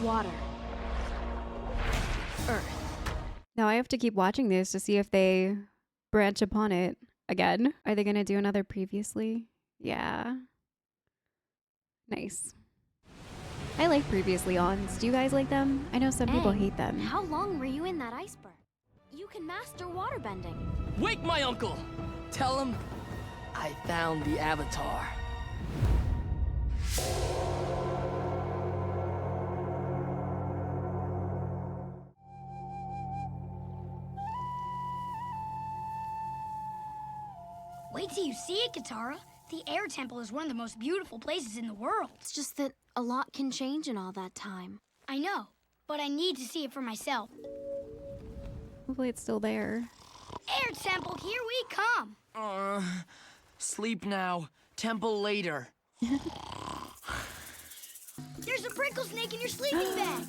water, earth. Now I have to keep watching this to see if they branch upon it again. Are they gonna do another previously? Yeah. Nice. I like previously ons. Do you guys like them? I know some people hate them. How long were you in that iceberg? You can master waterbending. Wake my uncle! Tell him I found the Avatar. Wait till you see it, Katara. The Air Temple is one of the most beautiful places in the world. It's just that a lot can change in all that time. I know, but I need to see it for myself. Hopefully it's still there. Air Temple, here we come. Sleep now. Temple later. There's a prickle snake in your sleeping bag.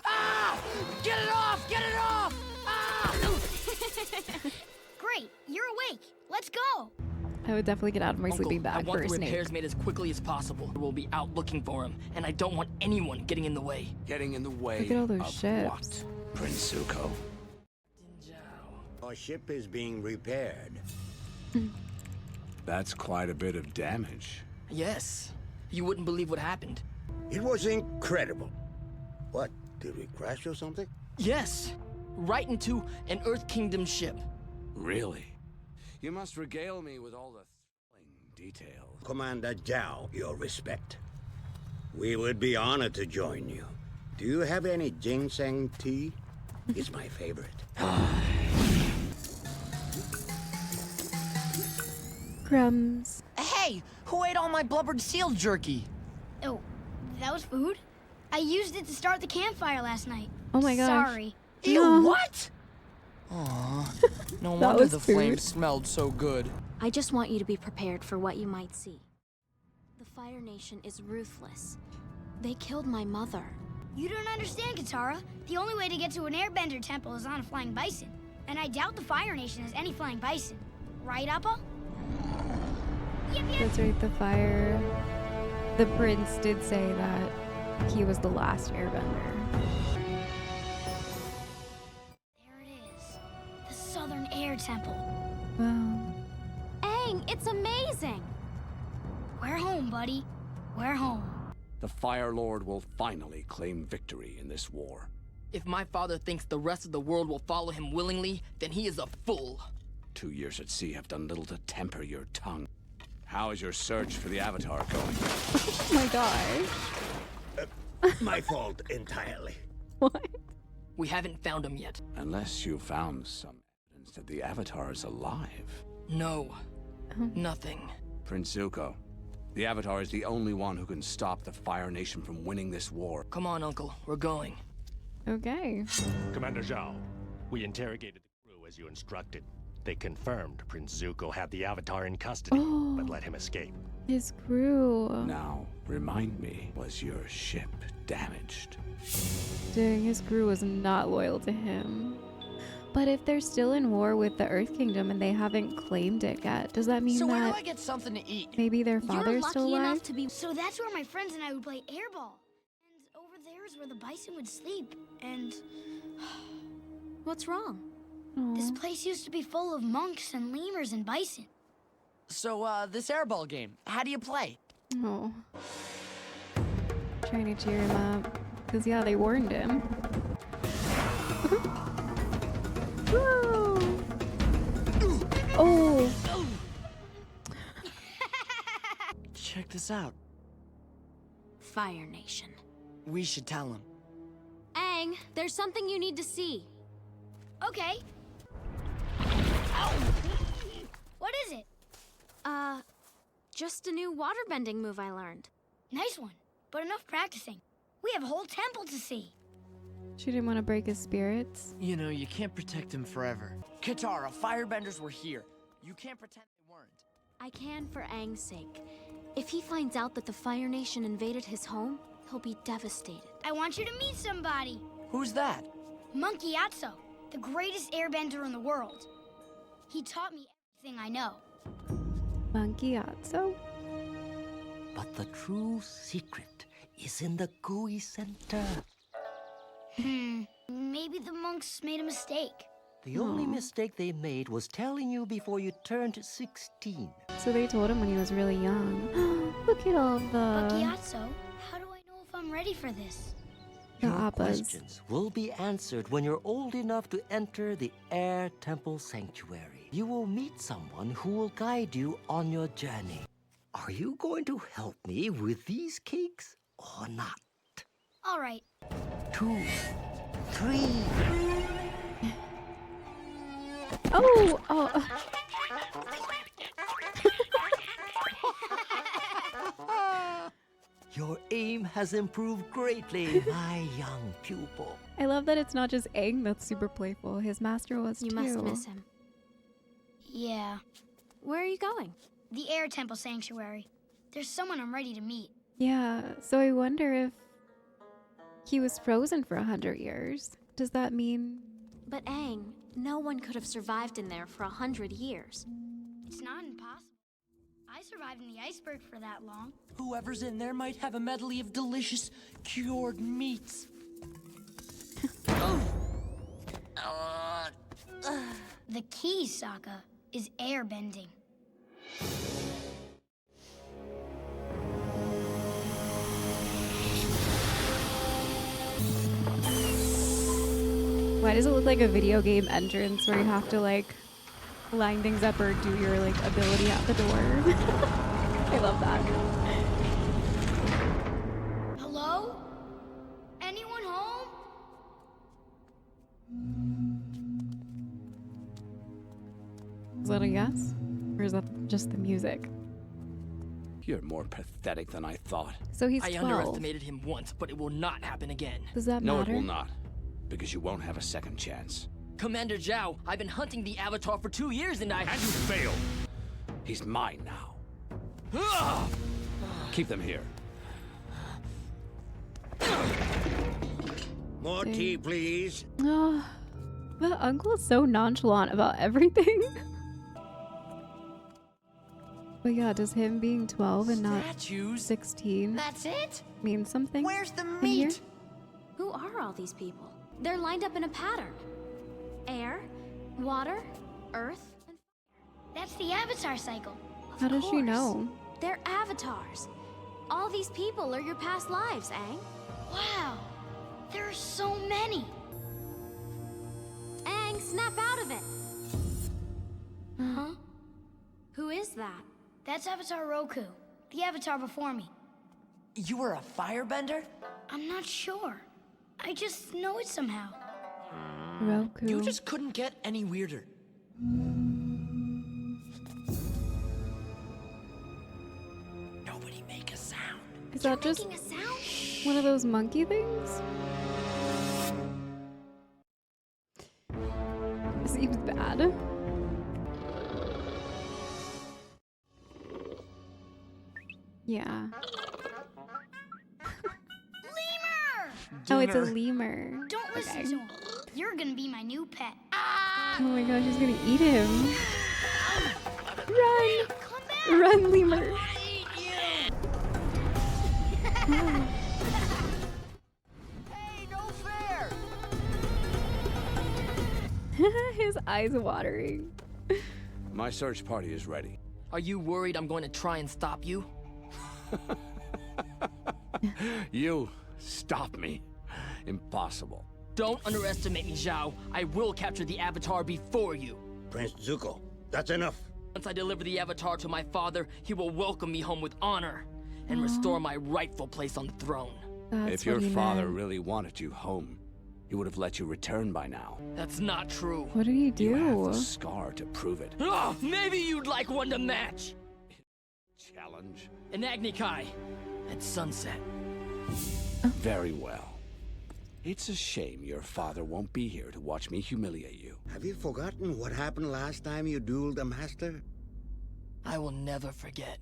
Ah! Get it off! Get it off! Ah! Great, you're awake. Let's go. I would definitely get out of my sleeping bag I want for a the snake. repairs made as quickly as possible. We'll be out looking for him, and I don't want anyone getting in the way. Getting in the way Look at all those of ships. what, Prince Zuko? Our ship is being repaired. That's quite a bit of damage. Yes. You wouldn't believe what happened. It was incredible. What, did we crash or something? Yes. Right into an Earth Kingdom ship. Really? You must regale me with all the thrilling details. Commander Zhao, your respect. We would be honored to join you. Do you have any ginseng tea? It's my favorite. Crumbs. Hey! Who ate all my blubbered seal jerky? Oh, that was food? I used it to start the campfire last night. Oh my gosh. Sorry. Ew, No. what? Aw. No That wonder was the food. flames smelled so good. I just want you to be prepared for what you might see. The Fire Nation is ruthless. They killed my mother. You don't understand, Katara. The only way to get to an Airbender temple is on a flying bison. And I doubt the Fire Nation has any flying bison. Right, Appa? Yep, yep. That's right, the fire. The prince did say that he was the last airbender. There it is. The Southern Air Temple. Wow. Aang, it's amazing! We're home, buddy. We're home. The Fire Lord will finally claim victory in this war. If my father thinks the rest of the world will follow him willingly, then he is a fool. 2 years at sea have done little to temper your tongue. How is your search for the Avatar going? Oh my gosh. My fault entirely. What? We haven't found him yet. Unless you found some evidence that the Avatar is alive. No. Nothing. Prince Zuko, the Avatar is the only one who can stop the Fire Nation from winning this war. Come on, Uncle. We're going. Okay. Commander Zhao, we interrogated the crew as you instructed. They confirmed Prince Zuko had the Avatar in custody, but let him escape. His crew. Now, remind me, was your ship damaged? Dang, his crew was not loyal to him. But if they're still in war with the Earth Kingdom and they haven't claimed it yet, does that mean So where do that I get something to eat? maybe their You're father's lucky still alive? enough to be. So that's where my friends and I would play airball. And over there is where the bison would sleep. And What's wrong? this place used to be full of monks and lemurs and bison. So, this airball game, how do you play? Oh. Trying to cheer him up. Because, yeah, they warned him. Woo! Oh! Check this out. Fire Nation. We should tell him. Aang, there's something you need to see. Okay. What is it? Just a new waterbending move I learned. Nice one, but enough practicing. We have a whole temple to see. She didn't want to break his spirits. You know, you can't protect him forever. Katara, firebenders were here. You can't pretend they weren't. I can for Aang's sake. If he finds out that the Fire Nation invaded his home, he'll be devastated. I want you to meet somebody. Who's that? Monkey Atso, the greatest airbender in the world. He taught me everything I know. Monkey Atso? But the true secret is in the gooey center. Maybe the monks made a mistake. The only mistake they made was telling you before you turned 16. So they told him when he was really young. Look at all the Gyatso, how do I know if I'm ready for this? Your appas. questions will be answered when you're old enough to enter the Air Temple Sanctuary. You will meet someone who will guide you on your journey. Are you going to help me with these cakes or not? All right. 2, 3. Oh. Your aim has improved greatly, my young pupil. I love that it's not just Aang that's super playful. His master was You too. must miss him. Yeah. Where are you going? The Air Temple Sanctuary. There's someone I'm ready to meet. Yeah, so I wonder if he was frozen for 100 years. Does that mean... But Aang, no one could have survived in there for 100 years. It's not impossible. I survived in the iceberg for that long. Whoever's in there might have a medley of delicious cured meats. The key, Sokka, is airbending. Why does it look like a video game entrance where you have to like line things up or do your like ability at the door? I love that. Hello? Anyone home? Is that a yes? Or is that just the music? You're more pathetic than I thought. So he's I 12. underestimated him once, but it will not happen again. Does that No, matter? it will not. Because you won't have a second chance. Commander Zhao, I've been hunting the Avatar for 2 years and And you failed! He's mine now. Keep them here. More tea, please. Oh, the uncle is so nonchalant about everything. But yeah, does him being 12 and not Statues? 16 That's it? mean something? Where's the in here? meat? Who are all these people? They're lined up in a pattern. Air, water, earth, and That's the Avatar cycle. How does she course. know? they're avatars. All these people are your past lives, Aang. Wow, there are so many. Aang, snap out of it. Huh? Who is that? That's Avatar Roku, the Avatar before me. You were a firebender? I'm not sure. I just know it somehow. Roku. You just couldn't get any weirder. Nobody make a sound. Is that just Making a sound? one of those monkey things? Seems bad. Yeah. Lemur! Oh, it's a lemur. Don't listen to him. You're gonna be my new pet. Oh my gosh, he's gonna eat him. Run! Come back! Run, lemur! Hey, no fair! His eyes watering. My search party is ready. Are you worried I'm going to try and stop you? You stop me. Impossible. Don't underestimate me, Zhao. I will capture the Avatar before you. Prince Zuko, that's enough. Once I deliver the Avatar to my father, he will welcome me home with honor and restore my rightful place on the throne. That's If your what he father meant. really wanted you home, he would have let you return by now. That's not true. What did he You have the do? scar to prove it. Oh, maybe you'd like one to match. Challenge? An Agni Kai at sunset. Very well. It's a shame your father won't be here to watch me humiliate you. Have you forgotten what happened last time you dueled a master? I will never forget.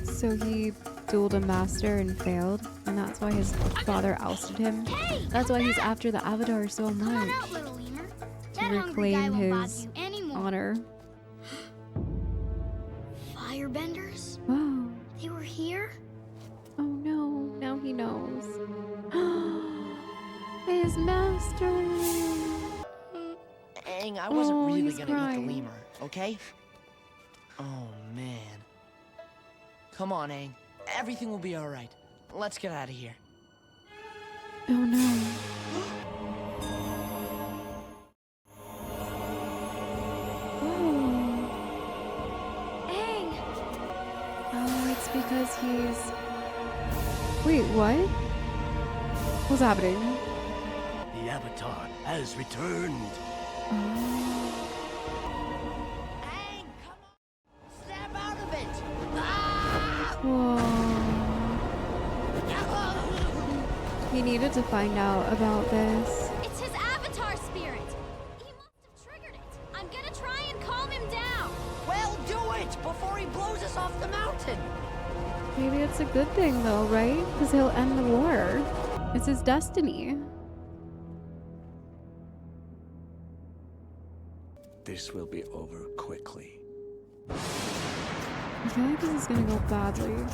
So he dueled a master and failed, and that's why his father ousted him. Hey, That's why he's after the Avatar so come on much. out, little lemur. That hungry guy reclaim won't bother his you anymore. honor. Firebenders? Wow. They were here? Oh no, now he knows. His master. Aang, I wasn't Oh, really he's gonna eat crying. the lemur, okay? Oh, man. Come on, Aang. Everything will be alright. Let's get out of here. Oh no. Aang! Oh, it's because he's... Wait, what? What's happening? The Avatar has returned. Oh. Aang, come on! Snap out of it! Ah! Whoa. He needed to find out about this. It's his avatar spirit! He must have triggered it! I'm gonna try and calm him down! Well, do it before he blows us off the mountain! Maybe it's a good thing though, right? Because he'll end the war. It's his destiny. This will be over quickly. I feel like this is gonna go badly.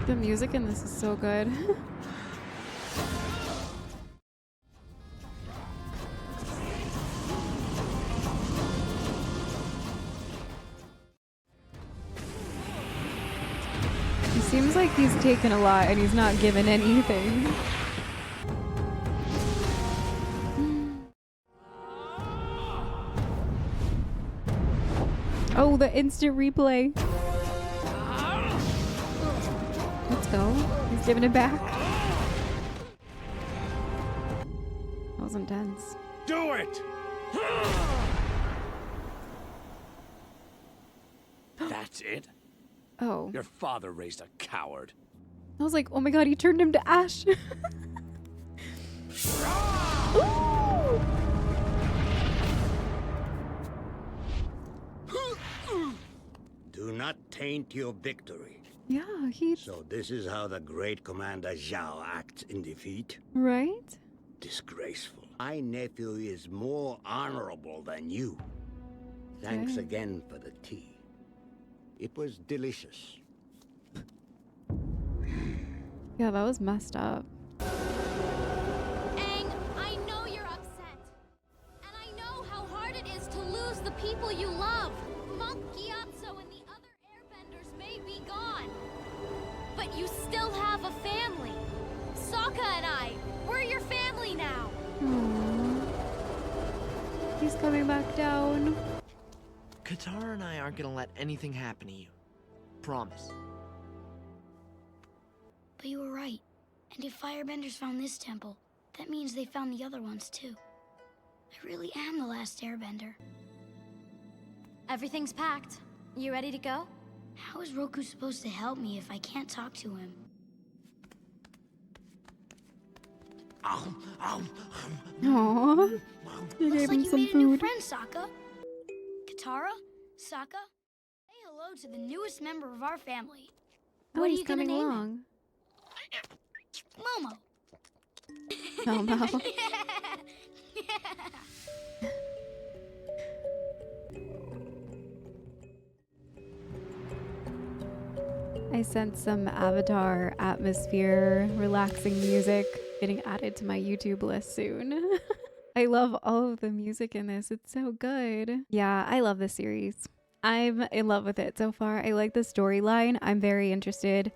The music in this is so good. He seems like he's taken a lot and he's not given anything. Oh, the instant replay. Let's go. He's giving it back. That was intense. Do it! That's it? Oh. Your father raised a coward. I was like, oh my god, he turned him to ash. Ooh! Do not taint your victory. Yeah, he... So this is how the great Commander Zhao acts in defeat? Right? Disgraceful. My nephew is more honorable than you. Thanks Okay. again for the tea. It was delicious. Yeah, that was messed up. Aang, I know you're upset. And I know how hard it is to lose the people you love. Monk Gyatso and the other airbenders may be gone. But you still have a family. Sokka and I, we're your family now. Aww. He's coming back down. Katara and I aren't gonna let anything happen to you. Promise. But you were right. And if Firebenders found this temple, that means they found the other ones too. I really am the last Airbender. Everything's packed. You ready to go? How is Roku supposed to help me if I can't talk to him? Aww. You Looks gave like him you some made a new food. friend, Sokka. Katara? Sokka? Say hello to the newest member of our family. Oh, What are he's you gonna coming name him? along. Momo. Momo. I sense some Avatar atmosphere, relaxing music getting added to my YouTube list soon. I love all of the music in this. It's so good. Yeah, I love this series. I'm in love with it so far. I like the storyline. I'm very interested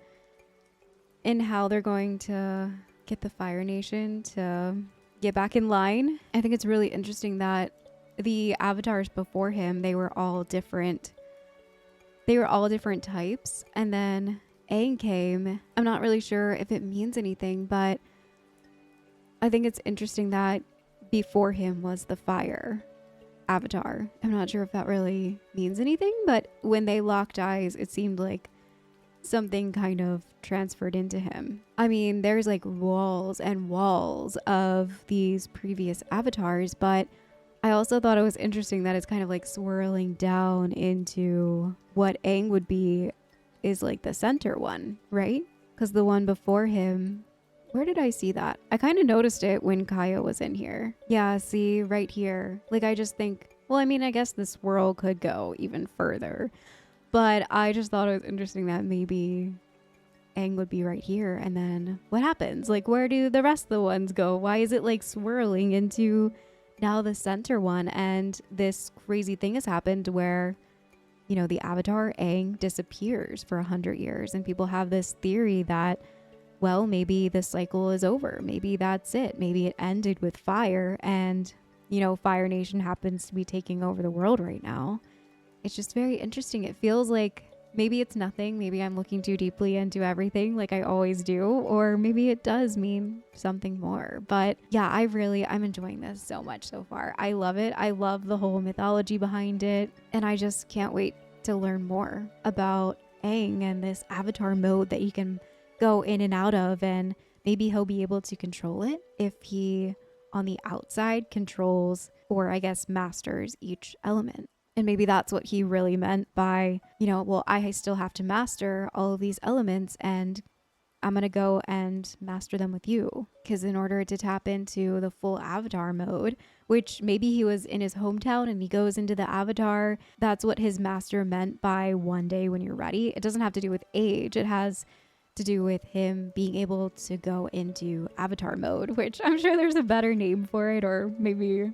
in how they're going to get the Fire Nation to get back in line. I think it's really interesting that the avatars before him, they were all different. They were all different types. And then Aang came. I'm not really sure if it means anything, but I think it's interesting that before him was the fire avatar. I'm not sure if that really means anything, but when they locked eyes, it seemed like something kind of transferred into him. I mean, there's like walls and walls of these previous avatars, but I also thought it was interesting that it's kind of like swirling down into what Aang would be is like the center one, right? Because the one before him Where did I see that? I kind of noticed it when Kaya was in here. Yeah, see, right here. Like, I just think, well, I mean, I guess this world could go even further. But I just thought it was interesting that maybe Aang would be right here. And then what happens? Like, where do the rest of the ones go? Why is it like swirling into now the center one? And this crazy thing has happened where, you know, the Avatar Aang disappears for 100 years. And people have this theory that, well, maybe the cycle is over. Maybe that's it. Maybe it ended with fire. And, you know, Fire Nation happens to be taking over the world right now. It's just very interesting. It feels like maybe it's nothing. Maybe I'm looking too deeply into everything like I always do. Or maybe it does mean something more. But yeah, I'm enjoying this so much so far. I love it. I love the whole mythology behind it. And I just can't wait to learn more about Aang and this avatar mode that he can go in and out of. And maybe he'll be able to control it if he on the outside controls, or I guess masters, each element. And maybe that's what he really meant by, you know, well, I still have to master all of these elements and I'm going to go and master them with you. Because in order to tap into the full avatar mode, which maybe he was in his hometown and he goes into the avatar, that's what his master meant by one day when you're ready. It doesn't have to do with age. It has to do with him being able to go into avatar mode, which I'm sure there's a better name for it, or maybe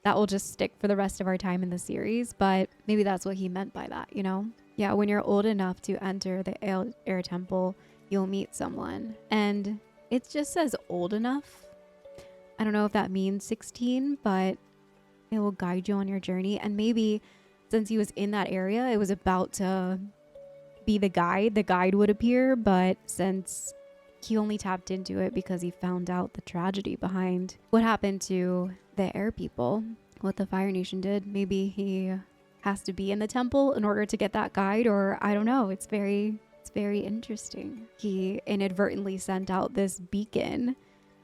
that will just stick for the rest of our time in the series, but maybe that's what he meant by that, you know? Yeah, when you're old enough to enter the air temple, you'll meet someone. And it just says old enough. I don't know if that means 16, but it will guide you on your journey. And maybe since he was in that area, it was about to be the guide would appear, but since he only tapped into it because he found out the tragedy behind what happened to the air people, what the Fire Nation did. Maybe he has to be in the temple in order to get that guide, or I don't know. It's very interesting. He inadvertently sent out this beacon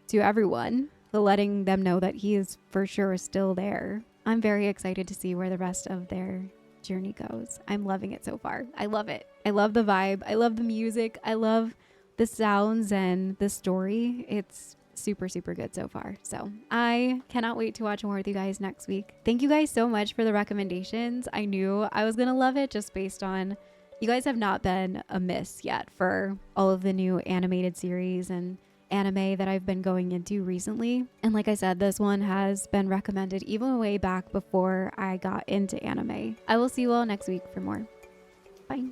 to everyone, letting them know that he is for sure still there. I'm very excited to see where the rest of their journey goes. I'm loving it so far. I love it. I love the vibe. I love the music. I love the sounds and the story. It's super, super good so far. So I cannot wait to watch more with you guys next week. Thank you guys so much for the recommendations. I knew I was going to love it just based on you guys have not been amiss yet for all of the new animated series and anime that I've been going into recently. And like I said, this one has been recommended even way back before I got into anime. I will see you all next week for more. Bye.